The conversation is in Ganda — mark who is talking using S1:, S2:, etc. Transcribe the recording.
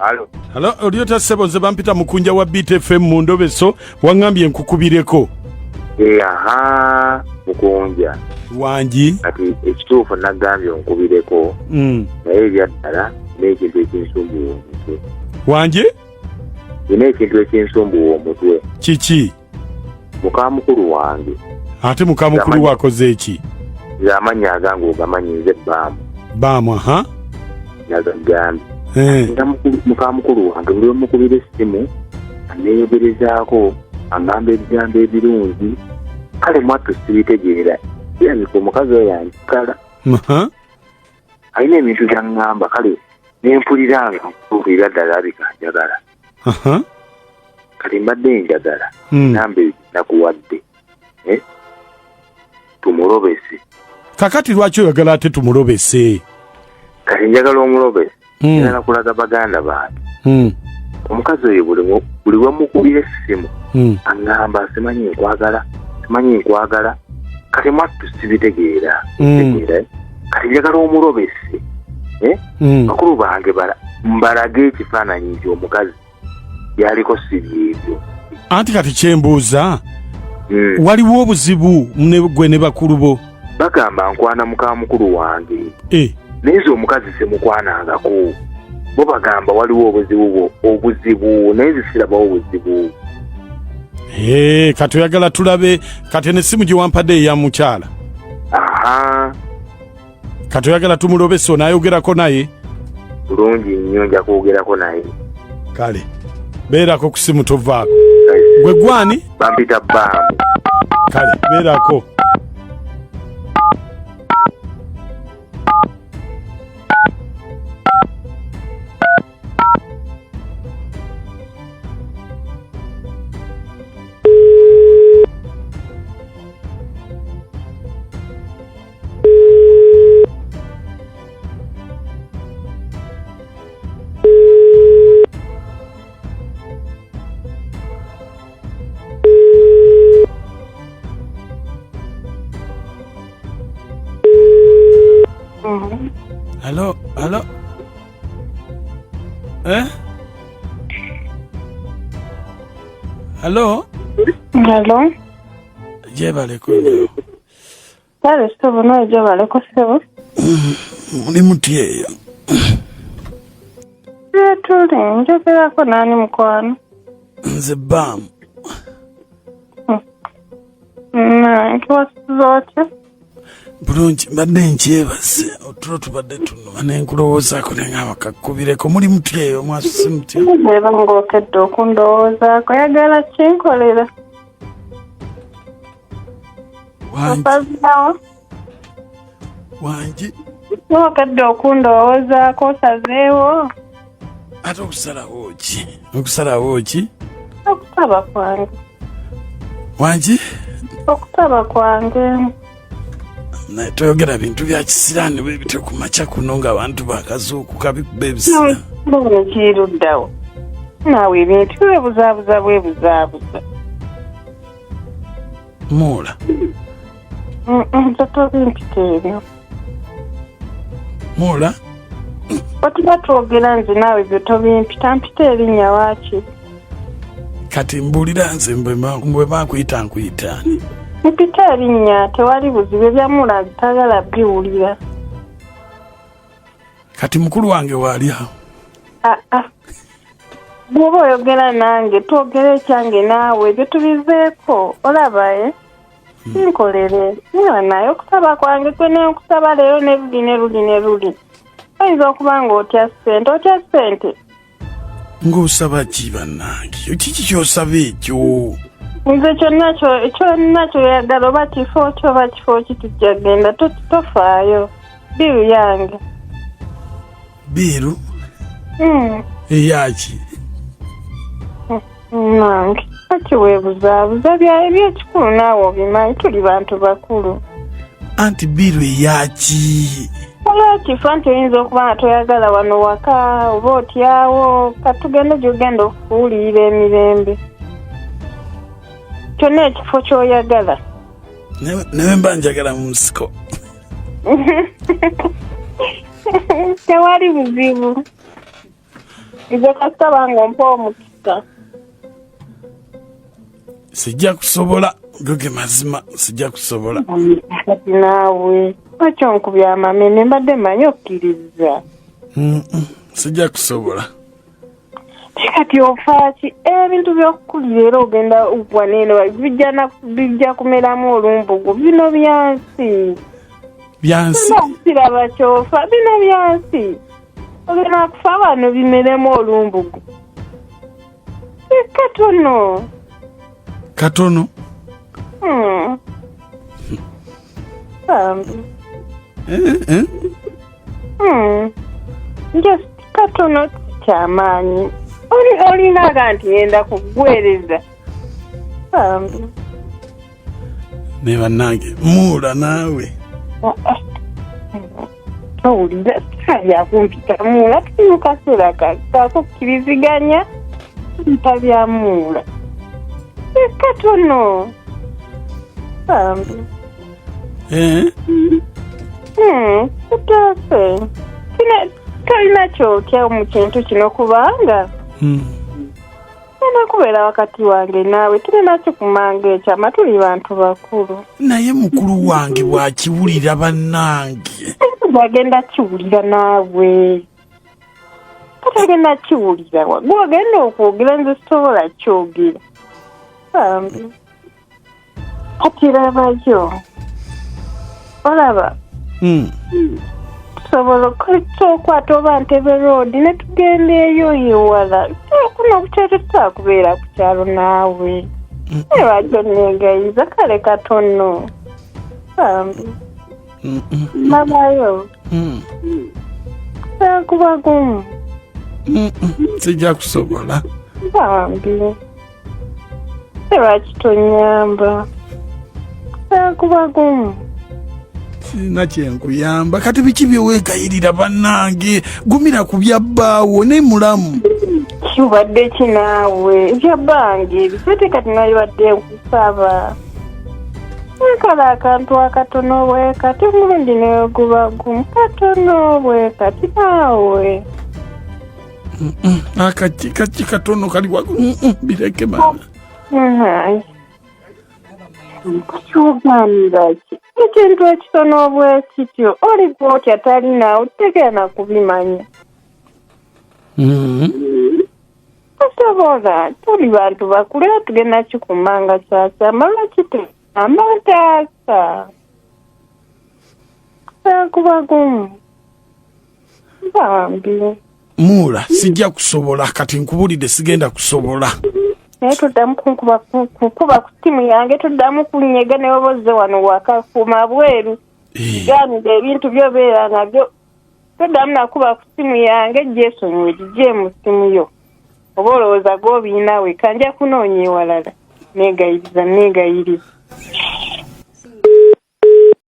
S1: Halo, Oliota Sebo nze bampita mukunja wa BTFM mu Ndobeso wangambye nkukubireko.
S2: Aha, mukunja.
S1: Wangi.
S2: Ati ekituufu nagambye nkubireko. Naye byaddala n'ekintu ekinsumbuwa omutwe.
S1: Wangi?
S2: Ina ekintu ekinsumbuwa omutwe.
S1: Kiki?
S2: Mukamukulu wange.
S1: Ate mukamukulu wakoze eki?
S2: Amanya agange ogamanyi nze Baamu.
S1: Baamu, aha.
S2: Nagambye. Mukamukulu wange buli omukubira essimu aneeyogerezaako agamba ebigambo ebirungi kale mwattu sibitegeera yabika omukazi oyo yanjagala alina ebintu byaŋŋamba kale nempuliranga nkutuukirira ddala abika njagala kale mbadde njagala nambe nakuwadde tumulobese.
S1: Kakati lwaki oyagala ate tumulobese?
S2: Kale njagala omulobese njagala kulaga baganda bange omukazi oyo buli wemukubira essimu aŋŋamba simanyi nkwagala kati mwattu sibitegeera kati njagala omulobese bakulu bange mbalage ekifaananyi nti omukazi byaliko sibyebyo.
S1: Anti kati kyembuuza waliwo obuzibu gwe ne bakulu bo?
S2: Bagamba nkwana mukamukulu wange naye omukazi semukwanangako bo bagamba waliwo obuzibu naye zisirabawo obuzibu.
S1: Kati oyagala tulabe kati n'essimu gye wampadde eya mukyala? Kati oyagala tumulobese onaayogerako naye?
S2: Bulungi nnyo nja kwogerako naye.
S1: Kale beerako ku ssimu tovaako. Gwe gwani?
S2: Bampita Baamu.
S1: Kale beerako. Halo. Halo.
S3: Halo.
S1: Jebaleko nyo.
S3: Kale sitobo no jebaleko sebo.
S1: Muli mutyeyo.
S3: Tuli njogerako nani mukwano?
S1: Nze Baamu.
S3: Nkiwasizootya?
S1: Bulungi mbadde nkyebase otulo tubadde tunuma nenkulowoozaako naye nga bakakubireko. Muli mutyeyo mwasuse mutya?
S3: Eba ng'okedde okundowoozaako yagala kinkolera.
S1: Wangi?
S3: Ng'okedde okundowoozaako osazeewo?
S1: Ate okusalawo ki? Okusalawo ki?
S3: Okusaba kwange.
S1: Wangi?
S3: Okusaba kwange.
S1: Naye toyogera bintu bya kisiraani bwe bityo ku makya kuno ng'abantu bakazuukuka bikuba ebisira.
S3: Mbona kiruddawo. Naawe ebintu bwebuzaabuza.
S1: Muula.
S3: Totobimpita ebyo.
S1: Muula?
S3: Otuba twogera nze naawe byo tobimpita mpita erinnya waaki?
S1: Kati mbuulira nze bwe bankuyita nkuyitaani.
S3: Mpita erinnya tewali buzibu ebyamula bitagala biwulira.
S1: Kati mukulu wange waali awo?
S3: Bw'oba oyogera nange twogere ekyange naawe ebyo tubizeeko olaba nkolere nga naye okusaba kwange kwe neokusaba leero ne luli oyinza okuba nga otya ssente
S1: ng'osaba ki bannange kiki ky'osaba ekyo?
S3: nze kyonna kyoyagala oba kifo ki oba kifo ki tujja genda tofaayo biru yange.
S1: Biru? Eyaki?
S3: Nange kiweebuzaabuza by'ekikulu naawe obimanyi tuli bantu bakulu.
S1: Anti biru eyaki?
S3: Olwekifo nti oyinza okuba nga toyagala wano waka oba otyawo katugende gy'ogenda okuwulira emirembe. Kyonna ekifo ky'oyagala.
S1: Nawe mba njagala mu nsiko.
S3: Tewali buzibu. Ize kasaba ngompa omukisa.
S1: Sijja kusobola goge mazima sijja kusobola.
S3: Kati naawe lwaki onkubya amamene mbadde manyi okkiriza.
S1: Sijja kusobola.
S3: Kati ofaaki ebintu by'okukulira era ogenda ugwaneeno bijja kumeramu olumbugu bino byansi.
S1: Byansi.
S3: Siraba kyofa bino byansi. Ogenda kufa bano bimeremu olumbugu. Katono.
S1: Katono.
S3: Just katono kyamaanyi. Olinaga nti yenda kuggwereza.
S1: Ne bannange muula naawe.
S3: Owulira byakumpita muula tuli mu kaseera kakukkiriziganya mpita bya muula. Katono. Kutaase. Tolina kyotya mu kintu kino kubanga kubeera wakati wange naawe tulina kikumanga ekyama tuli bantu bakulu.
S1: Naye mukulu wange bw'akiwulira bannange.
S3: Bagenda kiwulira naawe. Katagenda kiwulira gwagenda okwogera nze sisobola kyogera. Kati labayo. Olaba. Tusobola okukwata oba Ntebe Road ne tugenda eyo yewala. Kuno bukyali tutakubeera ku kyalo naawe. Lwaki neegayiza kale katono. Labayo. Kuba gumu.
S1: Sijja kusobola.
S3: Bambi. Lwaki tonyamba. Kuba gumu.
S1: Sina kyenkuyamba kati biki byeweegayirira bannange gumira ku byabbaawo ne mulamu.
S3: Kibadde kinaawe ebyabbange bisete kati nayo badde nkusaba. Nkala akantu akatono bwe kati mulundi nayo guba gumu katono bwe kati naawe.
S1: Akati katono kali wagu bireke mama.
S3: Kukyuganira ki ekintu ekitono bwe kityo oli gwotya talina otegera kubimanya. Osobola tuli bantu bakulu era tugenda kikumanga kyakya lwaki amataasa kuba gumu bambi.
S1: Muula sijja kusobola kati nkubulidde sigenda kusobola.
S3: Naye tuddamu kukuba ku ttiimu yange tuddamu kunyega ne wabozze wano waka ku mabweru. Ganira ebintu byobeera nabyo. Tuddamu nakuba ku ttiimu yange Jason gye mu ttiimu yo. Oba olowooza gw'obiina we kanja kunoonya ewalala. Neegayiriza.